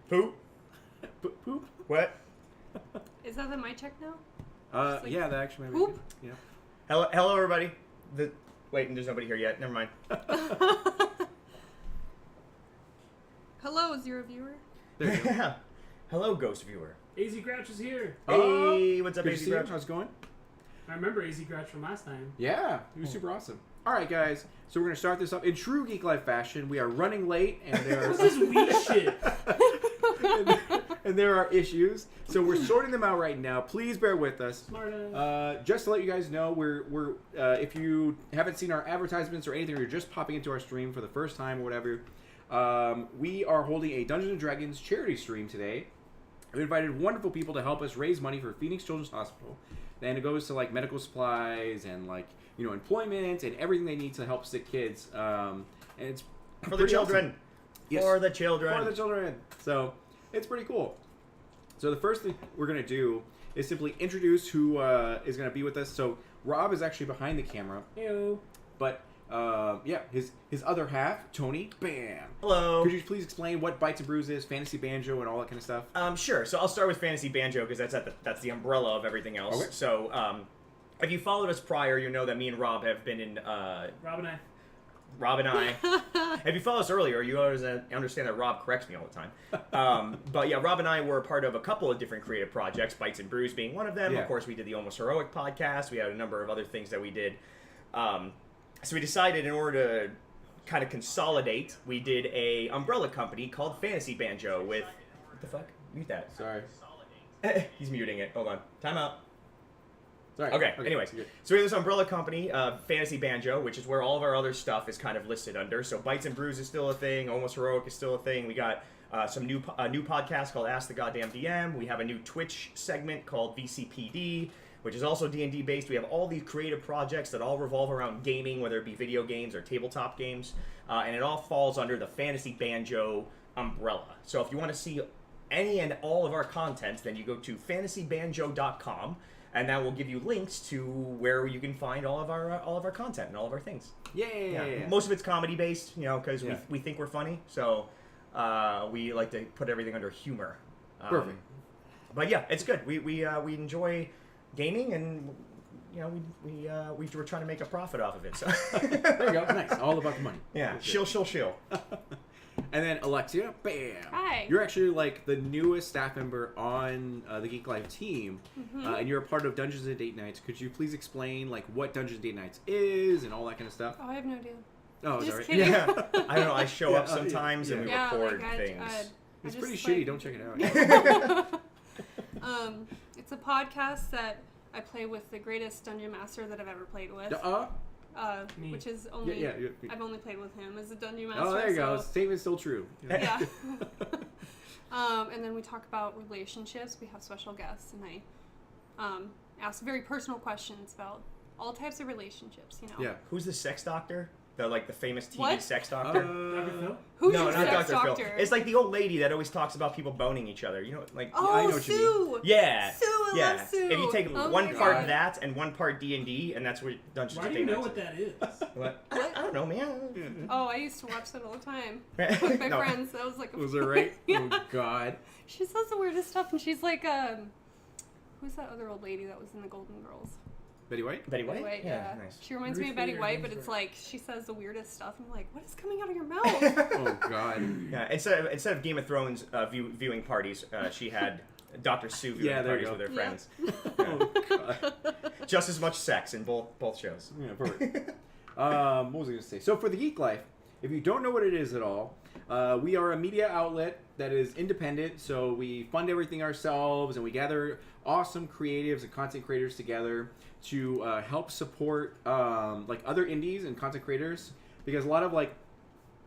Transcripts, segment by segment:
Poop. Poop. What? Is that the mic check now? Like, yeah, that actually might be poop? good. Yeah. Hello, everybody. Wait, there's nobody here yet. Never mind. Hello, Zero Viewer. There you go. Hello, Ghost Viewer. AZ Grouch is here. Hey, what's up, Good to AZ see you. Grouch? How's it going? I remember AZ Grouch from last time. Yeah, it was super awesome. All right, guys. So we're gonna start this up in true Geek Life fashion. We are running late, and there This is are weak shit. and there are issues. So we're sorting them out right now. Please bear with us. Smart ass. Just to let you guys know, we're if you haven't seen our advertisements or anything, or you're just popping into our stream for the first time or whatever, we are holding a Dungeons and Dragons charity stream today. We invited wonderful people to help us raise money for Phoenix Children's Hospital, and it goes to like medical supplies and like employment and everything they need to help sick kids. And it's For the children. Awesome. Yes. For the children. For the children. So it's pretty cool. So the first thing we're gonna do is simply introduce who is gonna be with us. So Rob is actually behind the camera, Heyo. but yeah, his other half, Tony, bam. Hello. Could you please explain what Bites and Brews is, Fantasy Banjo, and all that kind of stuff? Sure. So I'll start with Fantasy Banjo because that's the umbrella of everything else. Okay. So if you followed us prior, you know that me and Rob have been in. Rob and I. If you follow us earlier, you always understand that Rob corrects me all the time. But yeah, Rob and I were a part of a couple of different creative projects, Bites and Brews being one of them. Yeah. Of course, we did the Almost Heroic podcast. We had a number of other things that we did. So we decided in order to kind of consolidate, we did a umbrella company called Fantasy Banjo with... What the fuck? Mute that. Sorry. He's muting it. Hold on. Time out. Sorry. Okay, anyways. Good. So we have this umbrella company, Fantasy Banjo, which is where all of our other stuff is kind of listed under. So Bites and Brews is still a thing. Almost Heroic is still a thing. We got some new podcast called Ask the Goddamn DM. We have a new Twitch segment called VCPD, which is also D&D based. We have all these creative projects that all revolve around gaming, whether it be video games or tabletop games. And it all falls under the Fantasy Banjo umbrella. So if you want to see any and all of our content, then you go to fantasybanjo.com. And that will give you links to where you can find all of our content and all of our things. Yay! Yeah. Most of it's comedy based, because Yeah. we think we're funny, so we like to put everything under humor. Perfect. But yeah, it's good. We enjoy gaming, and we were trying to make a profit off of it. So There you go. Nice. All about the money. yeah, That's shill. And then Alexia, bam. Hi. You're actually like the newest staff member on the Geek Life team, and you're a part of Dungeons and Date Nights. Could you please explain like what Dungeons and Date Nights is and all that kind of stuff? Oh, I have no idea. Oh, is Just that right? kidding. Yeah, I don't know. I show up Yeah, sometimes and we Yeah, record like things. It's I pretty just, shitty. like- Don't check it out. It's a podcast that I play with the greatest dungeon master that I've ever played with. Me. Which is only yeah. I've only played with him as a dungeon master. Oh, there you go. so- Statement's still true. Yeah. And then we talk about relationships. We have special guests, and I ask very personal questions about all types of relationships. Yeah. Who's the sex doctor? The famous TV What? sex doctor? Dr. Phil? Who's no, your not sex Dr. doctor? Phil. It's like the old lady that always talks about people boning each other. Like Oh, I know what you Sue. yeah, Sue, I yeah. love Sue. If you take Oh one my part God. of that and one part D&D, and that's what Dungeons Why and do you Dragons. know what that is? What? I don't know, man. Oh, I used to watch that all the time with my No. friends. That was like a Was it right? Yeah. Oh God. She says the weirdest stuff, and she's like, who's that other old lady that was in the Golden Girls? Betty White. Betty White? White, Yeah, nice. She reminds me Ruth of Betty Bader White, but Ginsburg. it's like she says the weirdest stuff. I'm like, what is coming out of your mouth? Oh God. Yeah, instead of Game of Thrones viewing parties, she had Dr. Sue viewing Yeah, there you parties with her go. friends. Oh God. Just as much sex in both shows. Yeah, perfect. What was I going to say? So for the Geek Life, if you don't know what it is at all, we are a media outlet that is independent. So we fund everything ourselves, and we gather awesome creatives and content creators together to help support like other indies and content creators, because a lot of like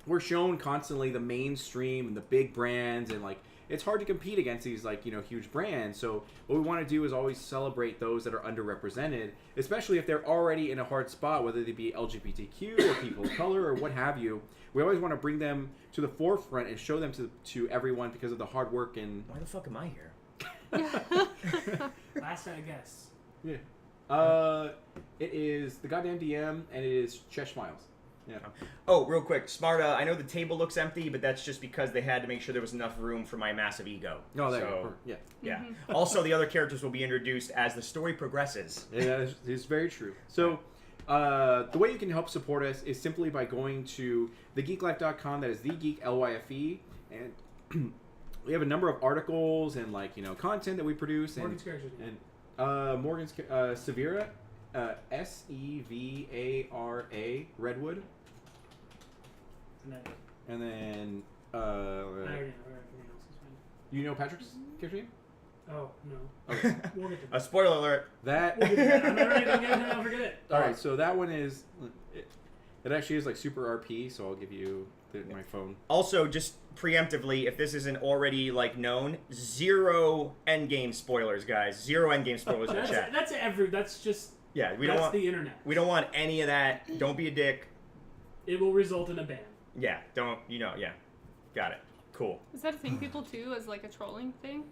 we're shown constantly the mainstream and the big brands, and like it's hard to compete against these like huge brands. So what we want to do is always celebrate those that are underrepresented, especially if they're already in a hard spot, whether they be LGBTQ or people of color or what have you. We always want to bring them to the forefront and show them to everyone because of the hard work and Why the fuck am I here? Last I guess. yeah. It is the goddamn DM, and it is Chesh Miles. Yeah. Oh, real quick, Smarta, I know the table looks empty, but that's just because they had to make sure there was enough room for my massive ego. Oh, there so, you go. Yeah. Yeah. Also, the other characters will be introduced as the story progresses. Yeah, that is very true. So, the way you can help support us is simply by going to thegeeklife.com. That is thegeeklyfe, and we have a number of articles and content that we produce. Morgan's character's name. And Morgan's Severa, Sevara Redwood, And that, and then I already know everything else is fine. you know Patrick's character name? Oh, no. Okay. We'll get to A that. spoiler alert. That. We'll get to that. I'm not ready to get it. I'll forget it. All right, so that one is. It actually is like super RP, so I'll give you my phone. Also, just preemptively, if this isn't already known, 0 endgame spoilers, guys. 0 endgame spoilers in the chat. That's just. Yeah, we That's don't want the internet. we don't want any of that. Don't be a dick. It will result in a ban. Yeah, don't yeah. Got it. Cool. Is that a thing people do as like a trolling thing?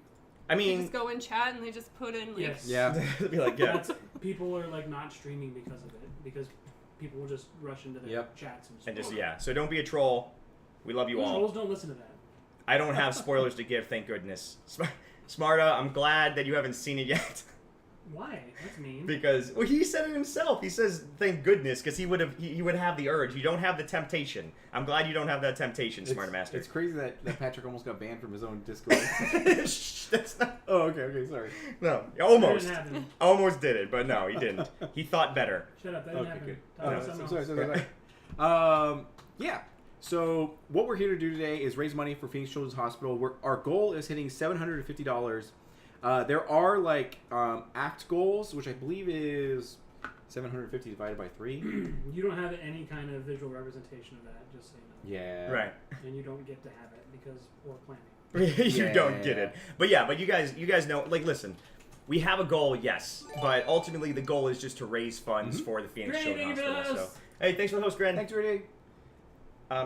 I They mean, just go in chat and they just put in like. Yes. Yeah. be like, yeah. People are not streaming because of it, because people will just rush into their Yep. chats and And just spoil. So don't be a troll. We love you all. Trolls don't listen to that. I don't have spoilers to give, thank goodness. Smarta, I'm glad that you haven't seen it yet. Why? That's mean. Because he said it himself. He says thank goodness because he would have the urge. You don't have the temptation. I'm glad you don't have that temptation, Smart Master. It's crazy that Patrick almost got banned from his own Discord. Shh, that's not. Oh, okay, sorry. No, That almost. didn't happen. Almost did it, but no, he didn't. He thought better. Shut up. That didn't Okay, happen. good. Talk Oh, about no, something sorry. else. Yeah. So what we're here to do today is raise money for Phoenix Children's Hospital. Our goal is hitting $750. There are act goals, which I believe is 750 divided by 3. You don't have any kind of visual representation of that, just so you know. Yeah. Right. And you don't get to have it because we're planning. You Yeah. don't get it. But you guys know, listen, we have a goal, yes, but ultimately the goal is just to raise funds for the Phoenix Great, Children's thank you Hospital. for So, us. hey, thanks for the host, Grin. Thanks, Rudy.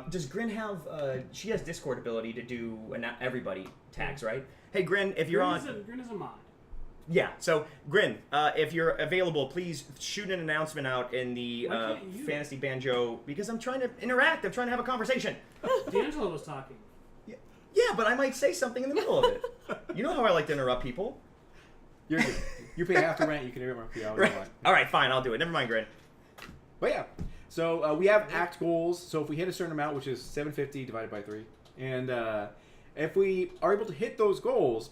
Does Grin have, she has Discord ability to do everybody tags, right? Hey, Grin, if you're on... Grin is a mod. Yeah, so, Grin, if you're available, please shoot an announcement out in the Why can't you? Fantasy Banjo, because I'm trying to interact, I'm trying to have a conversation. D'Angelo was talking. Yeah, but I might say something in the middle of it. You know how I like to interrupt people. You're good. You pay half the rent, you can interrupt me all you Right. want. All right, fine, I'll do it. Never mind, Grin. But yeah, so we have act goals. So if we hit a certain amount, which is 750 divided by 3, and if we are able to hit those goals,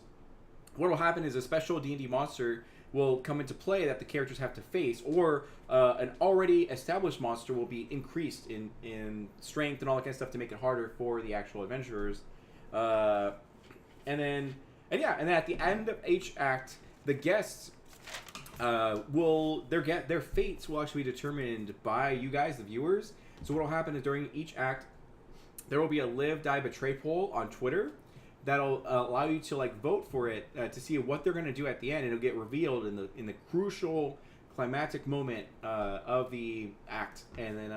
what will happen is a special D&D monster will come into play that the characters have to face, or an already established monster will be increased in strength and all that kind of stuff to make it harder for the actual adventurers. And then at the end of each act, the guests their fates will actually be determined by you guys, the viewers. So what will happen is during each act, there will be a live, die, betray poll on Twitter that'll allow you to vote for it to see what they're going to do at the end, and it'll get revealed in the crucial climactic moment of the act, and then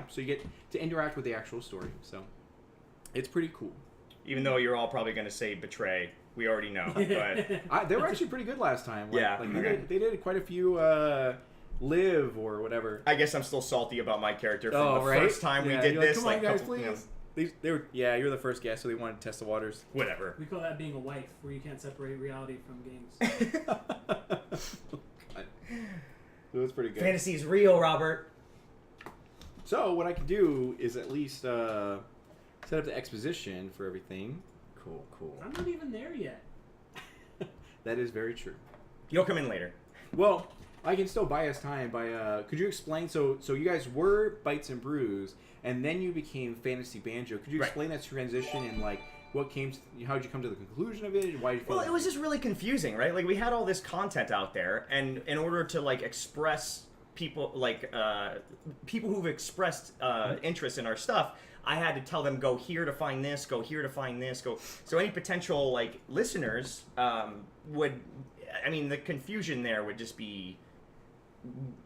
so you get to interact with the actual story. So it's pretty cool. Even though you're all probably going to say betray. We already know. But They were actually pretty good last time. Yeah, okay. They did quite a few live or whatever. I guess I'm still salty about my character from Oh, the right? first time we Yeah, did you're like, this. come on, guys, couple- you know, please. They were, you're the first guest, so they wanted to test the waters. whatever. We call that being a wife, where you can't separate reality from games. God. It was pretty good. Fantasy is real, Robert. So what I can do is at least set up the exposition for everything. Cool. I'm not even there yet. That is very true. You'll come in later. Well, I can still buy us time by. Could you explain? So you guys were Bites and Brews, and then you became Fantasy Banjo. Could you Right. explain that transition and what came? How did you come to the conclusion of it? Why did you feel Well, it was just really confusing, right? We had all this content out there, and in order to express people, people who've expressed interest in our stuff, I had to tell them, go here to find this, go here to find this, go. So any potential listeners the confusion there would just be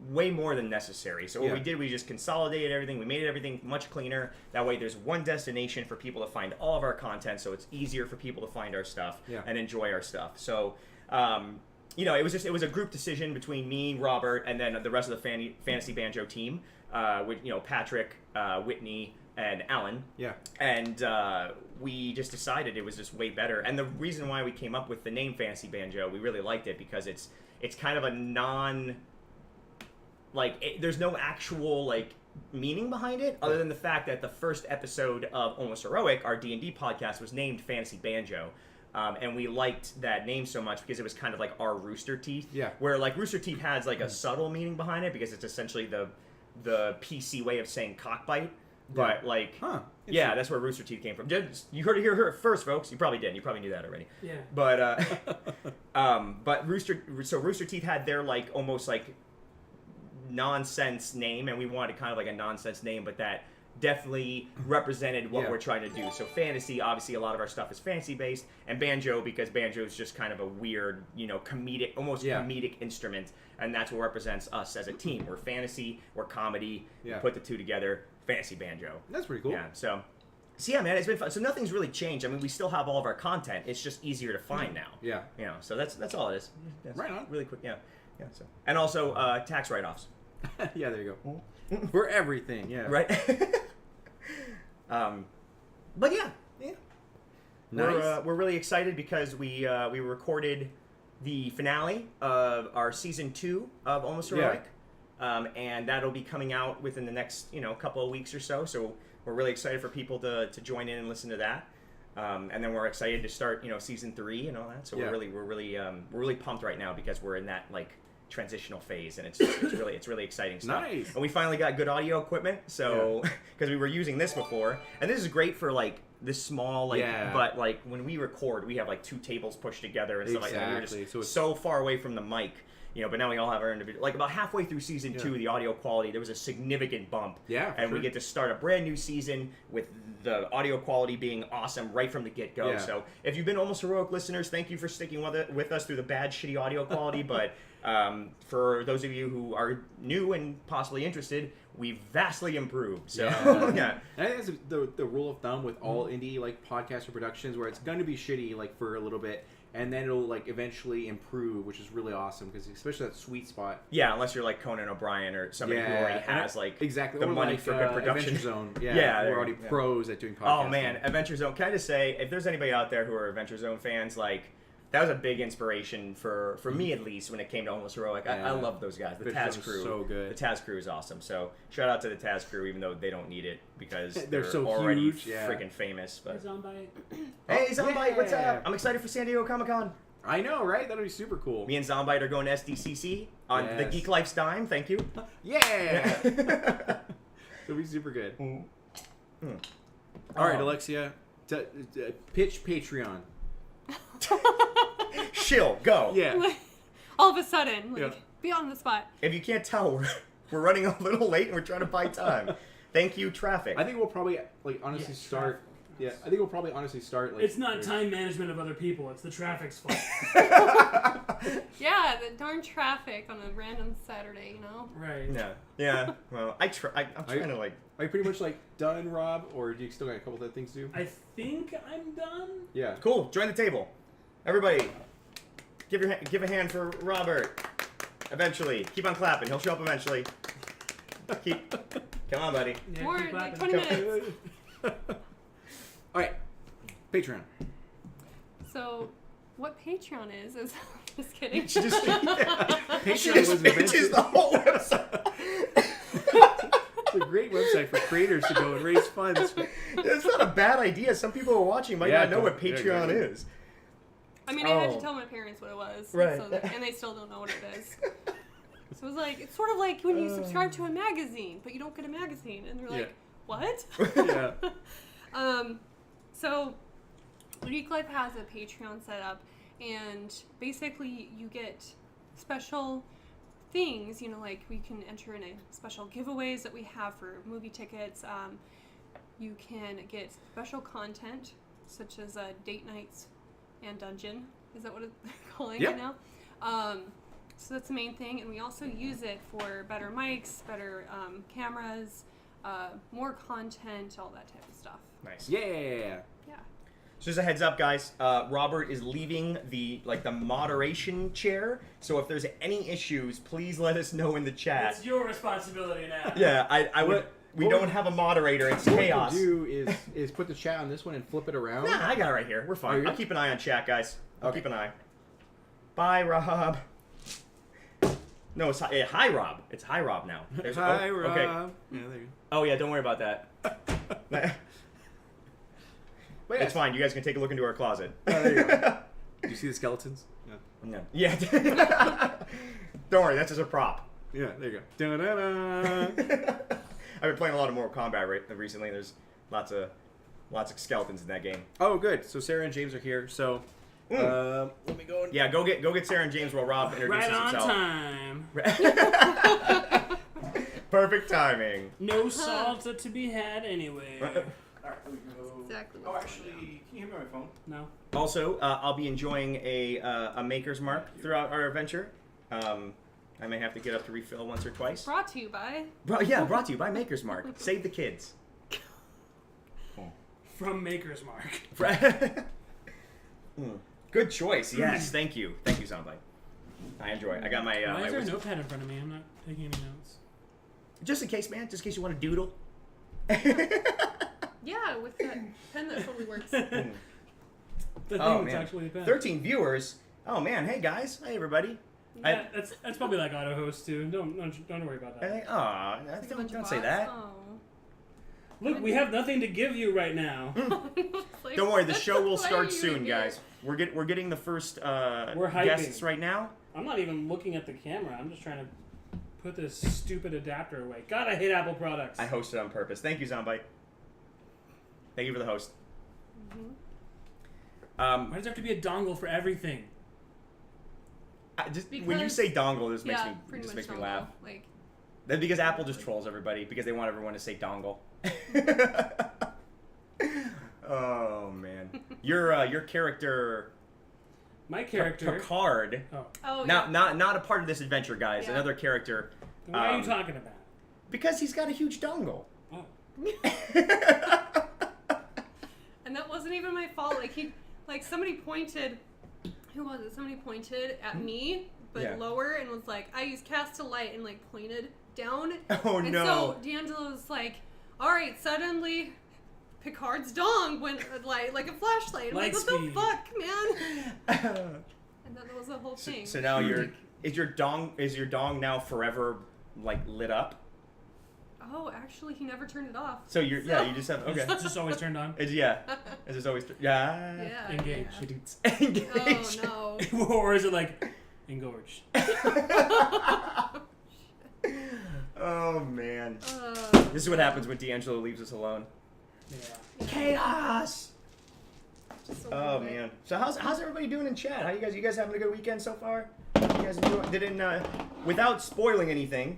way more than necessary. So what we did, we just consolidated everything. We made everything much cleaner. That way there's one destination for people to find all of our content, so it's easier for people to find our stuff and enjoy our stuff. So it was a group decision between me, Robert, and then the rest of the Fantasy Banjo team, with Patrick, Whitney, and Alan. Yeah. And we just decided it was just way better. And the reason why we came up with the name Fantasy Banjo, we really liked it because it's kind of a there's no actual meaning behind it other than the fact that the first episode of Almost Heroic, our D&D podcast, was named Fantasy Banjo. And we liked that name so much because it was kind of like our Rooster Teeth. Yeah. Where Rooster Teeth has a subtle meaning behind it because it's essentially the PC way of saying cockbite. But yeah, that's where Rooster Teeth came from. You heard it here first, folks. You probably didn't. You probably knew that already. Yeah. But Rooster Teeth had their almost nonsense name, and we wanted kind of a nonsense name, but that definitely represented what we're trying to do. So fantasy, obviously, a lot of our stuff is fantasy based, and banjo because banjo is just kind of a weird, comedic, almost comedic instrument, and that's what represents us as a team. We're fantasy, we're comedy. Yeah. Put the two together, fantasy banjo. That's pretty cool. Yeah. So yeah, man, it's been fun. So nothing's really changed. I mean, we still have all of our content. It's just easier to find now. Yeah. So that's all it is. That's right on. Really quick. Yeah. So and also tax write-offs. Yeah, there you go. For everything, yeah. Right. But yeah. Nice. We're really excited because we recorded the finale of our season 2 of Almost Heroic, and that'll be coming out within the next couple of weeks or so. So we're really excited for people to join in and listen to that. And then we're excited to start season 3 and all that. So we're really pumped right now because we're in that transitional phase, and it's really exciting stuff. Nice. And we finally got good audio equipment, so because we were using this before, and this is great for this small but when we record, we have 2 tables pushed together and stuff like that. We were just so far away from the mic. But now we all have our individual. About halfway through season 2, the audio quality, there was a significant bump. Yeah, and we get to start a brand new season with the audio quality being awesome right from the get-go. Yeah. So if you've been Almost Heroic listeners, thank you for sticking with us through the bad, shitty audio quality. But for those of you who are new and possibly interested, we've vastly improved. So yeah. And I think that's the rule of thumb with all indie podcasts or productions, where it's going to be shitty for a little bit, and then it'll eventually improve, which is really awesome because especially that sweet spot. Yeah, unless you're Conan O'Brien or somebody who already has exactly the or money for good production. Adventure Zone. Yeah, we're already pros at doing podcasts. Oh man, Adventure Zone. Can I just say, if there's anybody out there who are Adventure Zone fans, that was a big inspiration for me, at least, when it came to Almost Heroic. I love those guys. The Taz crew. So good. The Taz crew is awesome. So shout out to the Taz crew, even though they don't need it because they're so already huge. freaking famous. But Hey, hey, Zombite, what's up? I'm excited for San Diego Comic-Con. I know, right? That'll be super cool. Me and Zombite are going to SDCC on the Geek Life's dime. Thank you. Yeah. It'll be super good. All right, Alexia, pitch Patreon. Shill, go. Yeah. All of a sudden, be on the spot. If you can't tell, we're running a little late and we're trying to buy time. Thank you, traffic. I think we'll probably honestly start. Yeah, I think we'll probably honestly start. It's not time management of other people. It's the traffic's fault. Yeah, the darn traffic on a random Saturday, Right. Yeah. Well, I'm trying to Are you pretty much done, Rob, or do you still got a couple of things to do? I think I'm done. Yeah. Cool. Join the table, everybody. Give a hand for Robert. Eventually, keep on clapping. He'll show up eventually. Come on, buddy. Yeah, More keep like clapping. 20 minutes. All right, Patreon. So, what Patreon is just kidding. Patreon was Bitches the whole website. It's a great website for creators to go and raise funds. It's not a bad idea. Some people who are watching might not know what Patreon is. I mean, I had to tell my parents what it was, Right. And they still don't know what it is. So it was it's sort of like when you subscribe to a magazine, but you don't get a magazine, and they're like, what? Yeah. So Geek Life has a Patreon set up, and basically you get special things, we can enter in a special giveaways that we have for movie tickets. You can get special content, such as date nights and dungeon. Is that what they're calling it now? So that's the main thing, and we also use it for better mics, better cameras, more content, all that type of stuff. Nice. Yeah. So just a heads up, guys. Robert is leaving the moderation chair. So if there's any issues, please let us know in the chat. It's your responsibility now. Yeah, I would. We don't have a moderator. It's What chaos. we can do is put the chat on this one and flip it around. Nah, I got it right here. We're fine. Oh, I'll keep an eye on chat, guys. I'll keep an eye. Bye, Rob. No, it's hi, Rob. It's hi, Rob now. Hi, oh, Rob. Okay. Yeah, there you go. Oh yeah, don't worry about that. But yeah, It's fine. You guys can take a look into our closet. there you go. Do you see the skeletons? Yeah. No. Yeah. Don't worry, that's just a prop. Yeah, there you go. Da-da-da. I've been playing a lot of Mortal Kombat recently. There's lots of skeletons in that game. Oh, good. So Sarah and James are here. So let me go. Yeah, go get Sarah and James while Rob introduces Right on himself. time. Perfect timing. No salsa to be had anyway. All right, there we go. Exactly. Oh, actually, can you hear me on my phone? No. Also, I'll be enjoying a Maker's Mark throughout our adventure. I may have to get up to refill once or twice. Brought to you by. Brought to you by Maker's Mark. Save the kids. From Maker's Mark. Good choice. Yes, thank you. Thank you, Soundbite. I enjoy it. I got my. Why my is there a wisdom- notepad in front of me? I'm not taking any notes. Just in case, man. Just in case you want to doodle. Yeah, with that pen that fully works. The thing Oh, that's man. actually a pen. 13 viewers. Oh man. Hey guys. Hey everybody. Yeah, that's probably like auto host too. Don't worry about that. Hey, aw, Like a bunch of don't say bots. that. Oh. Look, we have nothing to give you right now. Like, Don't worry. The that's show will why start you soon, in here. guys. We're getting the first We're hyping. guests right now. I'm not even looking at the camera. I'm just trying to put this stupid adapter away. God, I hate Apple products. I hosted on purpose. Thank you, Zombite. Thank you for the host. Why does there have to be a dongle for everything? When you Because- say dongle, this makes Yeah, me pretty much makes me dongle. laugh. Like, That's because Apple just trolls everybody because they want everyone to say dongle. Oh man, your character My character. Picard. oh Not yeah. not a part of this adventure, guys. Yeah. Another character. What are you talking about? Because he's got a huge dongle. Oh. And that wasn't even my fault. Like somebody pointed. Who was it? Somebody pointed at me, but Yeah. lower, and was like, "I use cast to light," and like pointed down. Oh and no. so D'Angelo was like, "All right." Suddenly, Picard's dong went like a flashlight. I'm like, Light what the speed. fuck, man? And that was the whole thing. So now is your dong now forever like lit up? Oh, actually, he never turned it off. So you just have okay. It's just always turned on. It's just always Yeah. Engage. Yeah. Engage. Oh Or is it like engorged? Oh man. no. This is what happens when D'Angelo leaves us alone. Yeah. Chaos. Just a Oh little bit. man. So how's everybody doing in chat? How you guys having a good weekend so far? You guys without spoiling anything,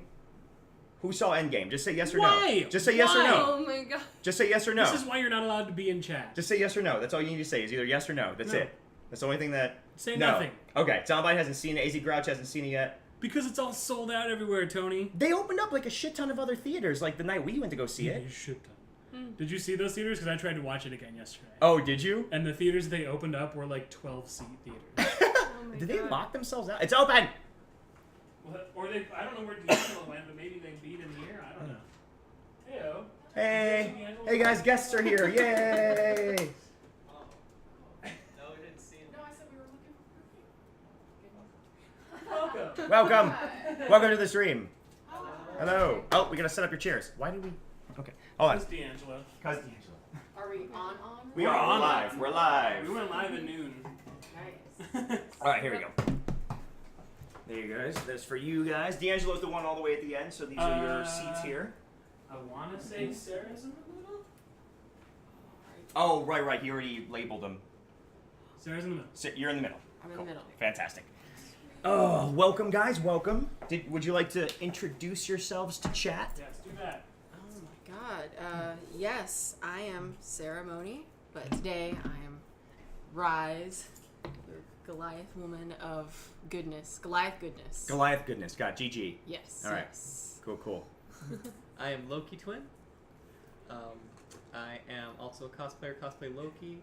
who saw Endgame? Just say yes or Why? no. Just say yes or Why? no. Oh my god. Just say yes or no. This is why you're not allowed to be in chat. Just say yes or no. That's all you need to say is either yes or no. That's No. it. That's the only thing that Say no. nothing. Okay, Zombite hasn't seen it. AZ Grouch hasn't seen it yet. Because it's all sold out everywhere, Tony. They opened up like a shit ton of other theaters like the night we went to go see Yeah, it. you should have. Did you see those theaters? Because I tried to watch it again yesterday. Oh, did you? And the theaters they opened up were like 12-seat theaters. Oh my Did they God. lock themselves out? It's open. Or they, I don't know where D'Angelo went, but maybe they beat in the air. I don't know. Heyo. Hey, hey guys, guests are here! Yay! No, we didn't see him. No, I said we were looking for Welcome. Welcome to the stream. Hello. Oh, we gotta set up your chairs. Why did we? Okay. Hold on. That's D'Angelo. Cause D'Angelo. Are we on? We We're are on live. We're live. We went live at noon. Nice. All right, here we go. There you guys. That's for you guys. D'Angelo's the one all the way at the end, so these are your seats here. I want to say Sarah's in the middle. Oh, right. He already labeled them. Sarah's in the middle. So you're in the middle. I'm in Cool. the middle. Fantastic. Oh, welcome, guys. Welcome. Would you like to introduce yourselves to chat? Yes, do that. Oh my god. Yes, I am Ceremony, but today I am Rise, your Goliath woman of goodness. Goliath goodness. Goliath goodness. Got GG. Yes. All right. Yes. Cool. I am Loki Twin. I am also a cosplayer, cosplay Loki.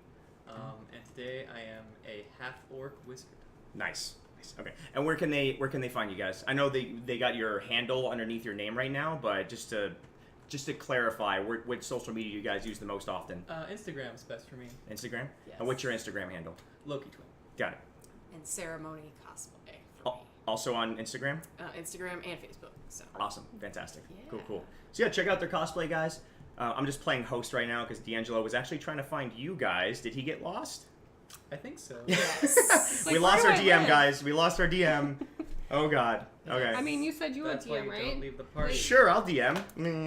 And today I am a half-orc wizard. Nice. Okay. And where can they find you guys? I know they got your handle underneath your name right now, but just to clarify, which social media you guys use the most often? Instagram's best for me. Instagram? Yes. And what's your Instagram handle? Loki Twin. Got it. And ceremony cosplay for me. Also on Instagram? Instagram and Facebook. So. Awesome. Fantastic. Yeah. Cool. So yeah, check out their cosplay, guys. I'm just playing host right now because D'Angelo was actually trying to find you guys. Did he get lost? I think so. Yes. We Like, lost where our do I DM, live? guys. We lost our DM. Oh, God. Okay. I mean, you said you were That's why DM, you right? don't leave the party. Sure, I'll DM. I mean,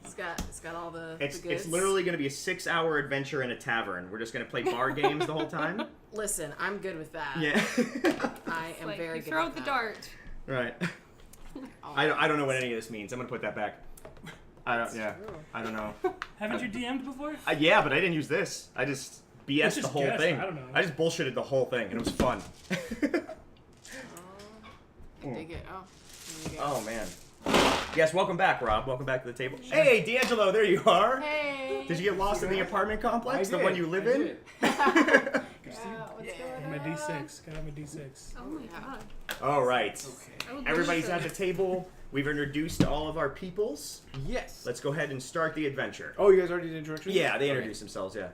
It's got all the it's goods. literally going to be a 6-hour adventure in a tavern. We're just going to play bar games the whole time. Listen, I'm good with that. Yeah. I am Like, very you good throw with out the that. dart. Right. Oh, I don't know what any of this means. I'm going to put that back. I don't. Yeah. true. I don't know. Haven't you DM'd before? Yeah, but I didn't use this. I just BS'd Let's the just whole guess. thing. I don't know. I just bullshitted the whole thing, and it was fun. I dig it. Oh. There you go. Oh man. Yes, welcome back, Rob. Welcome back to the table. Hey, D'Angelo, there you are. Hey. Did you get lost in the apartment complex, I the did. one you live I in? did. What's going I'm a on? D6. Got him a D6. Oh my god. All right. I would Everybody's love at to- the table. We've introduced all of our peoples. Yes. Let's go ahead and start the adventure. Oh, you guys already did introduction? Yeah, they Okay. introduced themselves. Yeah,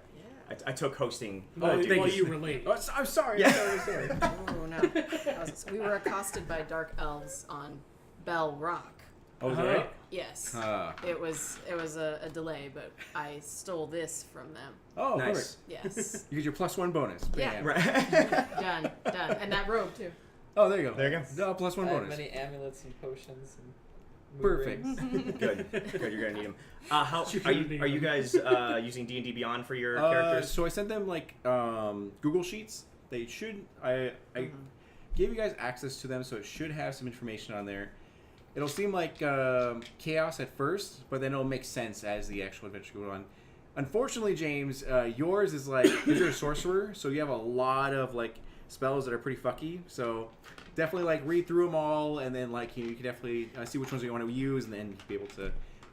Yeah. I took hosting. While thank you you. relate. Oh, I'm sorry. Yeah. I'm sorry. Oh no. We were accosted by dark elves on Bell Rock. Oh, is that right? Yes. Uh, It was a delay, but I stole this from them. oh, Nice. perfect. Yes. You get your +1 bonus. Yeah. Bam. Right. Done. And that robe too. Oh, there you go. There you go. +1 I have bonus. many amulets and potions and mood Perfect. rings. Good. You're gonna need them. How You're are gonna you? need Are you 'em. guys using D&D Beyond for your characters? So I sent them like Google Sheets. They should. I gave you guys access to them, so it should have some information on there. It'll seem like chaos at first, but then it'll make sense as the actual adventure goes on. Unfortunately, James, yours is like because you're a sorcerer, so you have a lot of like spells that are pretty fucky. So definitely like read through them all, and then like you can definitely see which ones you want to use, and then be able to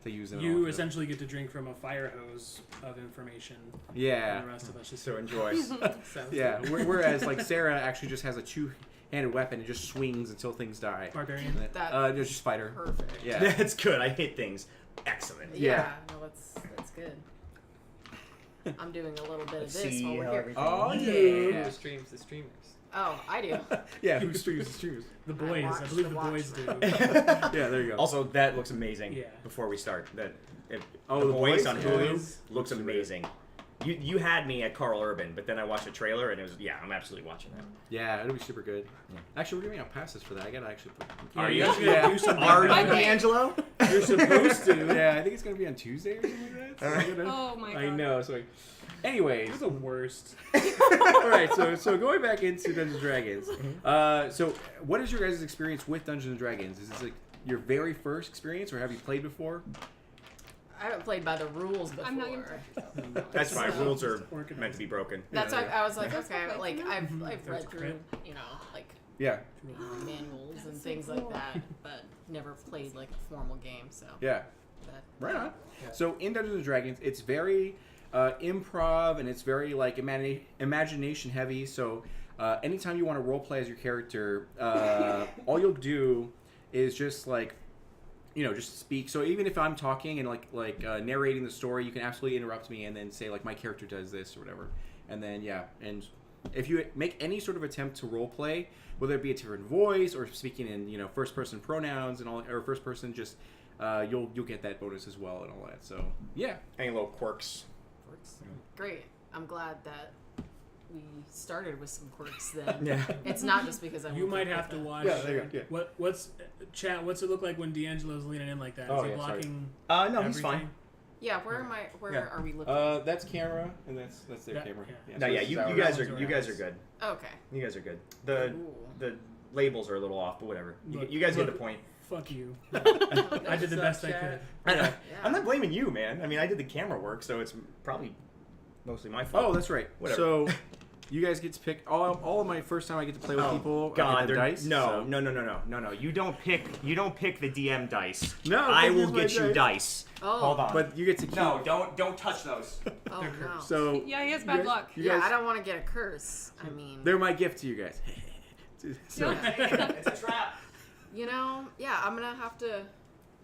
use them. all. You essentially get to drink from a fire hose of information. Yeah. And the rest of us just So enjoy. Sounds Yeah, good. whereas like Sarah actually just has a two-handed weapon and just swings until things die. barbarian. And then- That- just fighter. Perfect. Yeah. That's good. I hit things. Excellent. Yeah. No, that's good. I'm doing a little bit of Let's this see while we're how here. everything- Oh Who yeah. streams the streamers? Oh, I do. Yeah, who streams the streams? The boys. I watched believe the the watch boys do. Yeah, there you go. Also, that looks amazing. Yeah. Before we start, the The boys Boys? on Yeah. Hulu Boys. looks amazing. You had me at Carl Urban, but then I watched a trailer and it was I'm absolutely watching that. Yeah, it'll be super good. Yeah. Actually, we're giving out passes for that. I gotta actually put. Are you? guys gotta Yeah. do something. Are you, Okay. D'Angelo? You're supposed to. Yeah, I think it's gonna be on Tuesday or something like that. So I'm gonna- Oh my god. I know. So, anyways, You're the worst. all right. So going back into Dungeons and Dragons. So what is your guys' experience with Dungeons and Dragons? Is this like your very first experience, or have you played before? I haven't played by the rules before. I'm not gonna touch yourself. That's fine. So- Rules are Organized. meant to be broken. That's why I was like, That's okay, okay. like I've That's read through, great. like Yeah. manuals and That's so things like cool. that, but never played like a formal game. So Yeah. that, Right on. Yeah. So in Dungeons and Dragons, it's very improv and it's very like imagination heavy. So anytime you want to role play as your character, all you'll do is just like just speak. So even if I'm talking and like narrating the story, you can absolutely interrupt me and then say like my character does this or whatever. And then and if you make any sort of attempt to role play, whether it be a different voice or speaking in first person pronouns and all, or first person, just you'll get that bonus as well and all that. So yeah. Any little quirks? great. I'm glad that we started with some quirks then. Yeah. It's not just because I. You woke might up have to with watch. Yeah, there you go. Yeah. What's chat? What's it look like when D'Angelo's leaning in like that? Is Oh, he yeah, sorry. blocking? No, he's fine. everything? Yeah, where am I? Where Yeah. are we looking? That's camera and that's their That- camera. yeah. No, so yeah, this you is ours. guys ours are are you guys are ours. good. Okay. You guys are good. The Ooh. the labels are a little off, but whatever. Look, You guys get look. the point. Fuck you. I I did the best I could. Yeah. I'm not blaming you, man. I mean, I did the camera work, so it's probably mostly my fault. Oh, that's right. Whatever. So you guys get to pick all of my first time I get to play with people. I God, get the they're- dice. no, so- no. You don't pick the DM dice. No, I don't will use my get you dice. Oh. Hold on. But you get to keep. no, don't touch those. Oh no. So Yeah, he has you bad guys- luck. you Yeah, guys- I don't want to get a curse. I mean, They're my gift to you guys. So, It's a trap. yeah, I'm gonna have to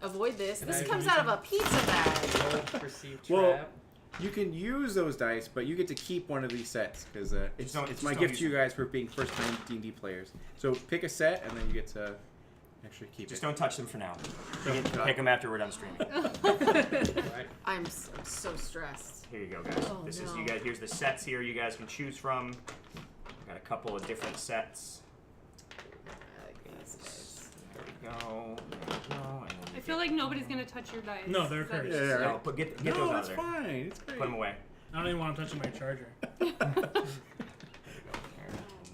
avoid this. Can This I comes use out of them? a pizza bag. Roll perceived Well, trap. you can use those dice, but you get to keep one of these sets because it's Just my don't gift use to you them. guys for being first-time D&D players. So pick a set, and then you get to actually keep Just it. don't touch them for now. Don't- Pick them after we're done streaming. Right. I'm so stressed. Here you go, guys. Oh, This is no. you guys. Here's the sets here you guys can choose from. Got a couple of different sets. I like these guys. There we go. There we go. And then I feel like nobody's gonna touch your dice. No, they're Is that- cursed. Yeah, no, right. get No, those out that's of there. fine. It's great. Put them away. I don't even want to touch my charger. There you go. Here. And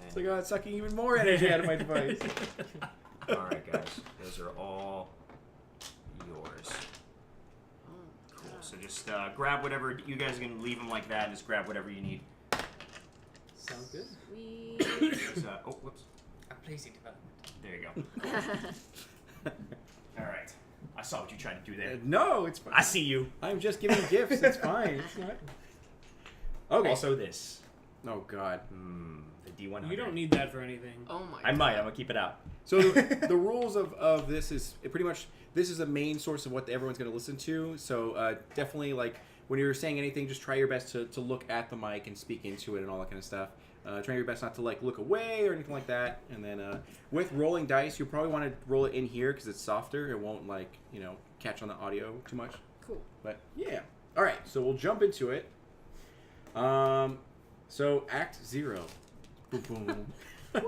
It's then- like, oh, it's sucking even more energy out of my device. all right, guys. Those are all yours. Oh, Cool. So just grab whatever you guys can leave them like that, and just grab whatever you need. Sounds good. sweet. Just, oh, whoops. A placing development. There you go. All right. I saw what you tried to do there. No, it's fine. I see you. I'm just giving gifts. It's fine. It's not. Okay. Also, this. Oh God. The D100. You don't need that for anything. Oh my. I might. I'm gonna keep it out. So the rules of this is pretty much this is the main source of what everyone's going to listen to. So definitely like when you're saying anything, just try your best to look at the mic and speak into it and all that kind of stuff. Try your best not to like look away or anything like that. And then with rolling dice, you probably want to roll it in here because it's softer. It won't like catch on the audio too much. Cool. But yeah. All right. So we'll jump into it. So Act 0. Boom boom. The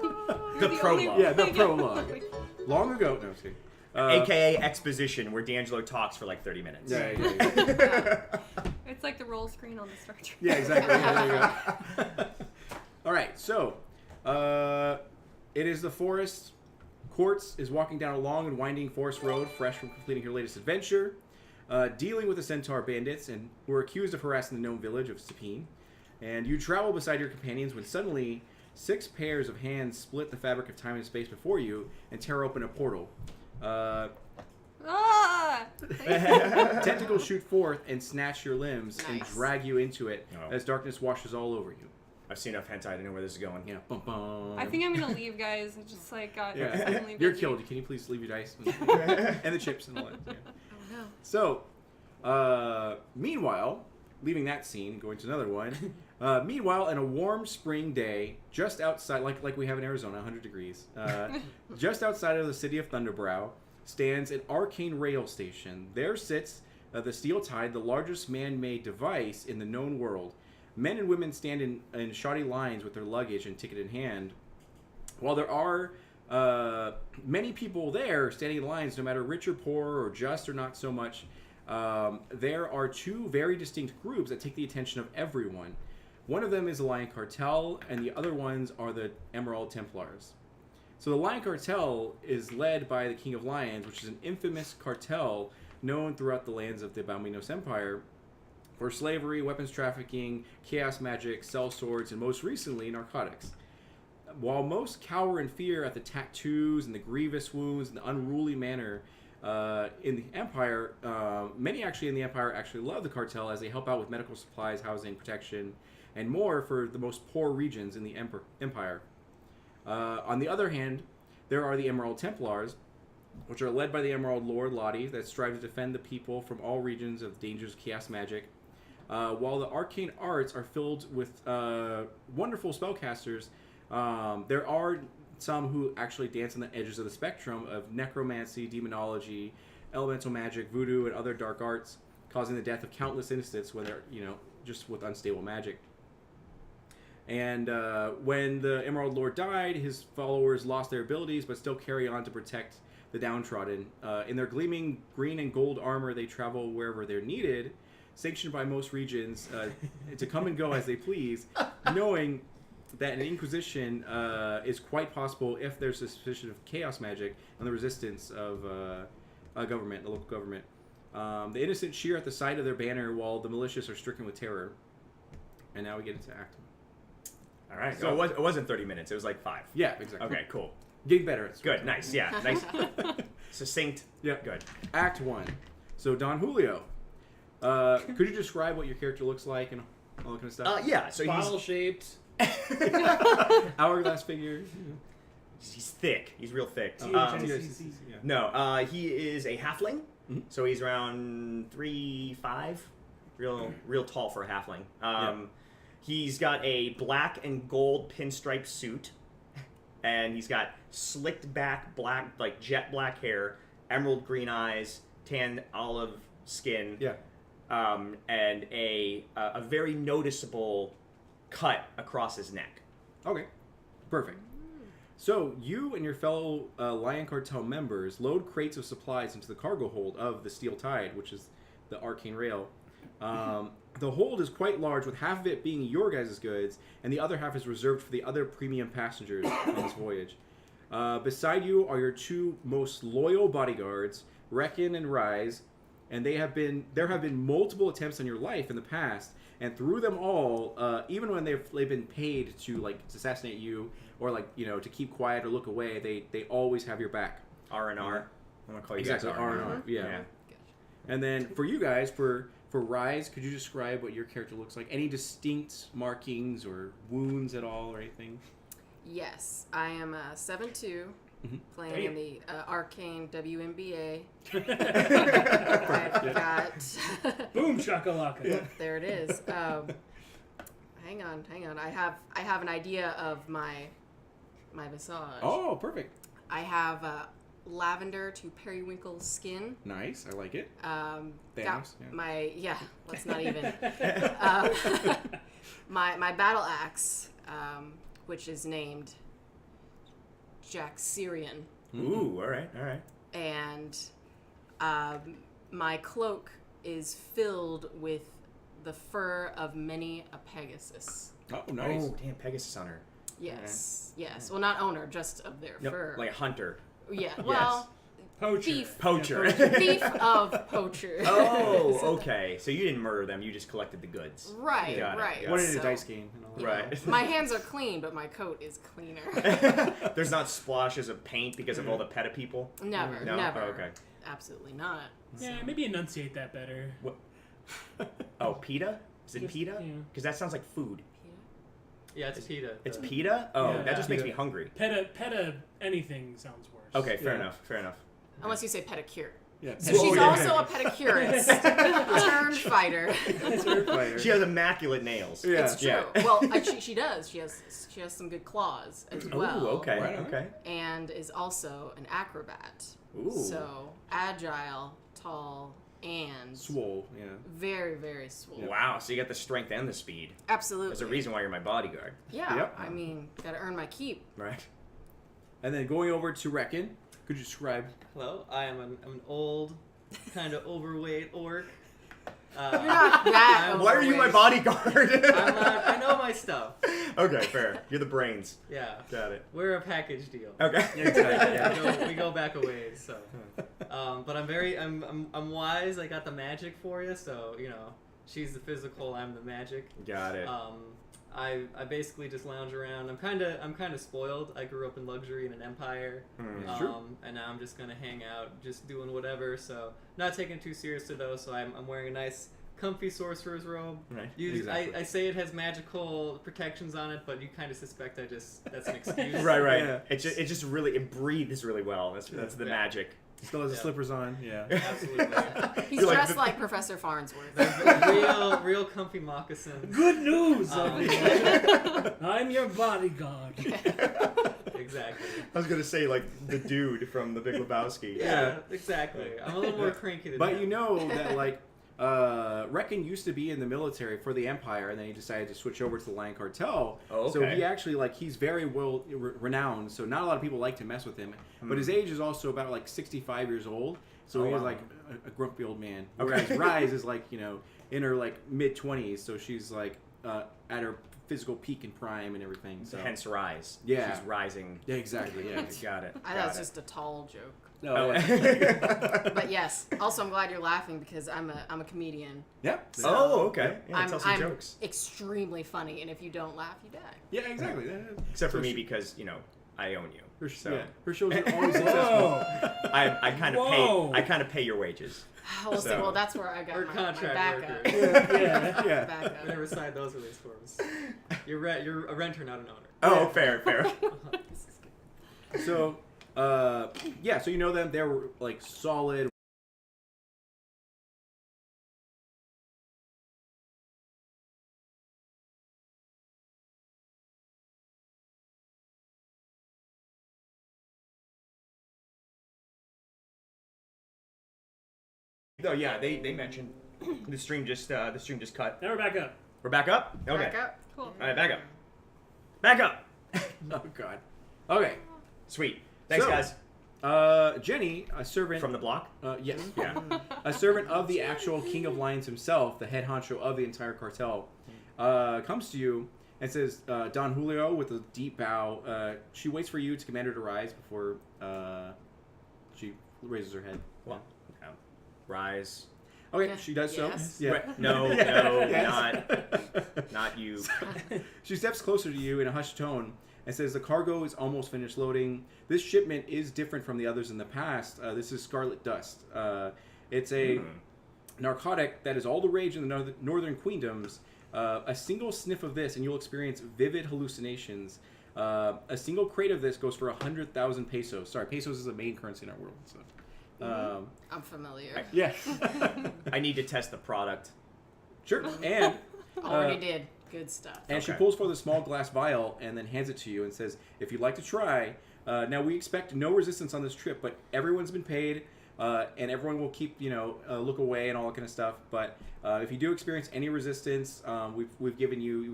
You're prologue. only- Yeah, the prologue. Long ago. No, I'm just kidding. AKA exposition, where D'Angelo talks for like 30 minutes. Yeah. It's like the roll screen on the Star Trek. Yeah, exactly. Yeah, there you go. All right, so it is the forest. Quartz is walking down a long and winding forest road, fresh from completing her latest adventure, dealing with the centaur bandits, and who are accused of harassing the gnome village of Sapine. And you travel beside your companions when suddenly 6 pairs of hands split the fabric of time and space before you and tear open a portal. Ah! Tentacles shoot forth and snatch your limbs and Nice. drag you into it Oh. as darkness washes all over you. I've seen enough hentai to know where this is going. Yeah, bum bum. I think I'm gonna leave, guys. I just like got Yeah, suddenly you're busy. killed. Can you please leave your dice and the chips and all that? Yeah. Oh no. So, meanwhile, leaving that scene, going to another one. Meanwhile, in a warm spring day, just outside, like we have in Arizona, 100 degrees, just outside of the city of Thunderbrow, stands an arcane rail station. There sits the Steel Tide, the largest man-made device in the known world. Men and women stand in shoddy lines with their luggage and ticket in hand. While there are many people there standing in lines, no matter rich or poor or just or not so much, there are 2 very distinct groups that take the attention of everyone. One of them is the Lion Cartel, and the other ones are the Emerald Templars. So the Lion Cartel is led by the King of Lions, which is an infamous cartel known throughout the lands of the Balminos Empire for slavery, weapons trafficking, chaos magic, sell swords, and most recently, narcotics. While most cower in fear at the tattoos and the grievous wounds and the unruly manner in the Empire, many actually in the Empire actually love the cartel as they help out with medical supplies, housing, protection, and more for the most poor regions in the Empire. On the other hand, there are the Emerald Templars, which are led by the Emerald Lord Lottie that strive to defend the people from all regions of dangers of chaos magic. While the arcane arts are filled with wonderful spellcasters, there are some who actually dance on the edges of the spectrum of necromancy, demonology, elemental magic, voodoo, and other dark arts, causing the death of countless innocents when they're, just with unstable magic. And when the Emerald Lord died, his followers lost their abilities, but still carry on to protect the downtrodden. In their gleaming green and gold armor, they travel wherever they're needed, sanctioned by most regions to come and go as they please, knowing that an inquisition is quite possible if there's a suspicion of chaos magic and the resistance of a government, the local government. The innocent cheer at the sight of their banner while the malicious are stricken with terror. And now we get into Act 1. All right. So- So it wasn't 30 minutes. It was like 5. Yeah, exactly. Okay, cool. Getting better at Good. Nice. Yeah. Nice. Succinct. Yeah. Good. Act 1. So, Don Julio. Could you describe what your character looks like and all that kind of stuff? Yeah. So Bottle shaped. Hourglass figure. he's thick. He's real thick. THNCC. Yeah. No. He is a halfling. Mhm. So he's around 3'5". Real tall for a halfling. He's got a black and gold pinstripe suit, and he's got slicked back black, like jet black hair, emerald green eyes, tan olive skin, Yeah. and a very noticeable cut across his neck. Okay. Perfect. So, you and your fellow Lion Cartel members load crates of supplies into the cargo hold of the Steel Tide, which is the arcane rail. The hold is quite large, with half of it being your guys' goods, and the other half is reserved for the other premium passengers on this voyage. Beside you are your 2 most loyal bodyguards, Reckon and Rise, and there have been multiple attempts on your life in the past, and through them all, even when they've been paid to assassinate you or to keep quiet or look away, they always have your back. R&R. I'm gonna call you Exactly, guys R&R. Yeah. And then for you guys, for Rise, could you describe what your character looks like? Any distinct markings or wounds at all or anything? Yes, I am 7'2", Mhm. playing in the Arcane WNBA. Perfect, I've got Boom shakalaka. there it is. Hang on. I have an idea of my visage. Oh, perfect. I have lavender to periwinkle skin. Nice. I like it. Got Thanos, yeah. let's not even. My battle axe, which is named Jaxirian, Ooh, all right. and my cloak is filled with the fur of many a Pegasus. Oh, nice. Oh, damn, Pegasus on her. Yes. Well, not owner, just of their fur. Like a hunter. Yeah. Well, Poacher. thief. Poacher. Yeah, Thief of poachers. Oh, okay. So you didn't murder them. You just collected the goods. Right. Got it, Right. got What in a So, dice game? And all that. you know, Right. my hands are clean, but my coat is cleaner. There's not splashes of paint because of all the PETA people? Never. No? Never. Oh, okay. Absolutely not. Yeah, maybe enunciate that better. Oh, PETA? Is it Just- PETA? yeah. Because that sounds like food. Yeah, it's PETA. It's PETA? Oh, Yeah. that just makes PETA. me hungry. Peta anything sounds worse. Okay, fair Yeah. enough. Unless you say pedicure. Yeah. So Oh, she's yeah. also a pedicurist turned fighter. Fighter. She has immaculate nails. Yeah. It's true. Yeah. Well, she does. She has some good claws as well. Ooh, okay, Right on. okay. And is also an acrobat. Ooh. So agile, tall, and Swole, yeah. very, very swole. Wow, so you got the strength and the speed. Absolutely. There's a reason why you're my bodyguard. Yeah. Yep. I mean, gotta earn my keep. Right. And then going over to Reckon, could you describe? Hello, I am an old, kind of overweight orc. You're not that. I'm- Why are you my overweight. bodyguard? I know my stuff. Okay, fair. You're the brains. Yeah, Got it. we're a package deal. Okay. Exactly, We go back a ways, so. But I'm wise. I got the magic for you, so she's the physical, I'm the magic. Got it. I basically just lounge around. I'm kind of spoiled. I grew up in luxury in an empire, It's true. and now I'm just gonna hang out, just doing whatever. So not taking it too seriously though. So I'm wearing a nice, comfy sorcerer's robe. Right. Exactly. I say it has magical protections on it, but you kind of suspect that's an excuse. Right. Yeah. It breathes really well. That's the Yeah. magic. Still has the Yeah. slippers on, yeah. Absolutely. He's You're like dressed the- like Professor Farnsworth. real comfy moccasins. Good news, Um, everyone. I'm your bodyguard. Exactly. I was gonna say like the dude from The Big Lebowski. Yeah, exactly. I'm a little more cranky than But him. you know that, Reckon used to be in the military for the Empire, and then he decided to switch over to the Lion Cartel. Oh, So okay. he actually, he's very well renowned, so not a lot of people like to mess with him. But his age is also about, 65 years old, so Oh, he is, wow. a grumpy old man. Okay. Whereas Rise is, in her, mid-20s, so she's, at her physical peak in prime and everything. So Hence rise. Yeah. She's rising. yeah, exactly. Yeah. Got it. I thought it was just a tall joke. No, Oh, yeah. But yes. Also, I'm glad you're laughing because I'm a comedian. yeah. Oh, okay. Yeah, I'm, tell some I'm jokes. extremely funny, and if you don't laugh, you die. Yeah, exactly. Yeah. Except for So me she- because, I own you. Her, So yeah, her shows are always successful. I kind of Whoa. pay your wages. We'll see. So- Well, that's where I got We're my contract backup. workers. yeah, yeah. Backup. We never signed those release forms. You're a renter, not an owner. Oh, fair. So, yeah, so you know them. They're like solid. No, yeah, they mentioned the stream just cut. Now we're back up. We're back up? Okay. Backup. Cool. All right, back up. Back up. Oh God. Okay. Sweet. Thanks, So- guys. Jenny, a servant From the block? yes, Yeah. a servant of the actual King of Lions himself, the head honcho of the entire cartel, comes to you and says, Don Julio, with a deep bow, she waits for you to command her to rise before she raises her head. Well, rise. Okay, Yeah. she does Yes. so. Yeah. Right. No, Yes. not you. She steps closer to you in a hushed tone and says, the cargo is almost finished loading. This shipment is different from the others in the past. This is Scarlet Dust. It's a narcotic that is all the rage in the northern queendoms. A single sniff of this and you'll experience vivid hallucinations. A single crate of this goes for 100,000 pesos. Sorry, pesos is the main currency in our world. So, I'm familiar. yeah. I need to test the product. Sure. And Already did. Good stuff. And she Okay. pulls forth a small glass vial and then hands it to you and says, if you'd like to try, now we expect no resistance on this trip, but everyone's been paid, and everyone will keep, look away and all that kind of stuff. But if you do experience any resistance, we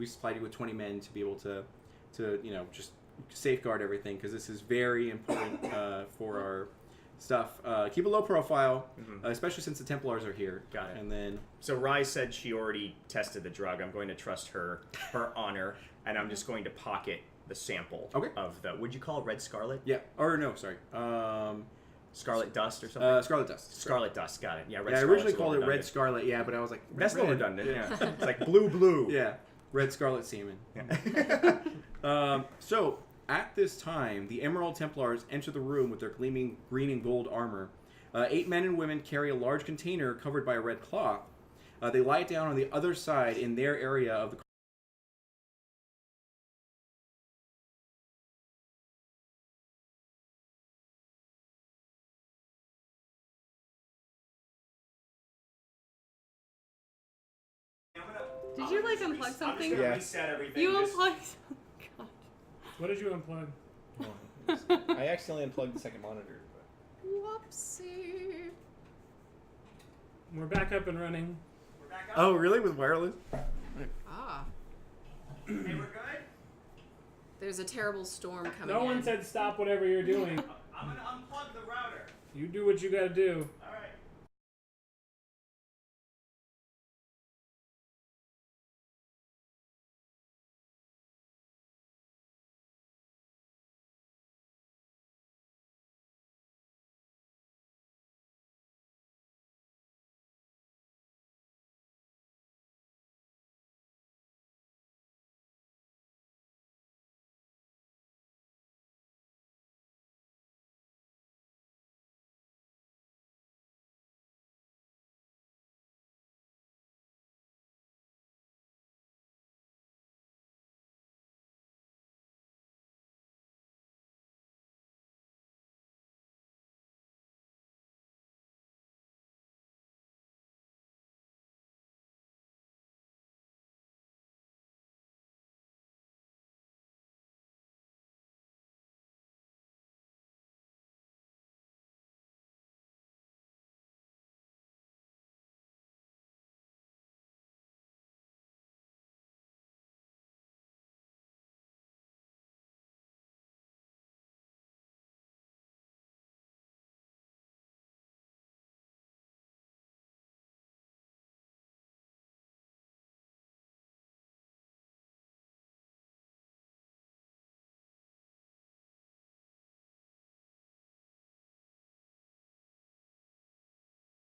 supplied you with 20 men to be able to just safeguard everything, because this is very important for our stuff. Keep a low profile, especially since the Templars are here. Got it. And then So Rise said she already tested the drug. I'm going to trust her honor, and I'm just going to pocket the sample Okay. of the, would you call it Red Scarlet? yeah, or no, sorry, Scarlet Dust or something? Scarlet Dust. Scarlet Dust, got it. Yeah, Red Yeah, I Scarlet's originally a called it little Red redundant. Scarlet. Yeah, but I was like, That's a little red. redundant, yeah. It's like blue. Yeah, Red Scarlet Semen. Yeah. So, at this time, the Emerald Templars enter the room with their gleaming green and gold armor. 8 men and women carry a large container covered by a red cloth. They lie it down on the other side in their area of the Did you like unplug something? Yeah. Reset everything. You just- unplugged. God. What did you unplug? I accidentally unplugged the second monitor. Whoopsie. We're back up and running. We're back up. Oh, really? With wireless? Ah. Hey, we're good? There's a terrible storm coming No one in. said stop whatever you're doing. I'm going to unplug the router. You do what you gotta do. All right.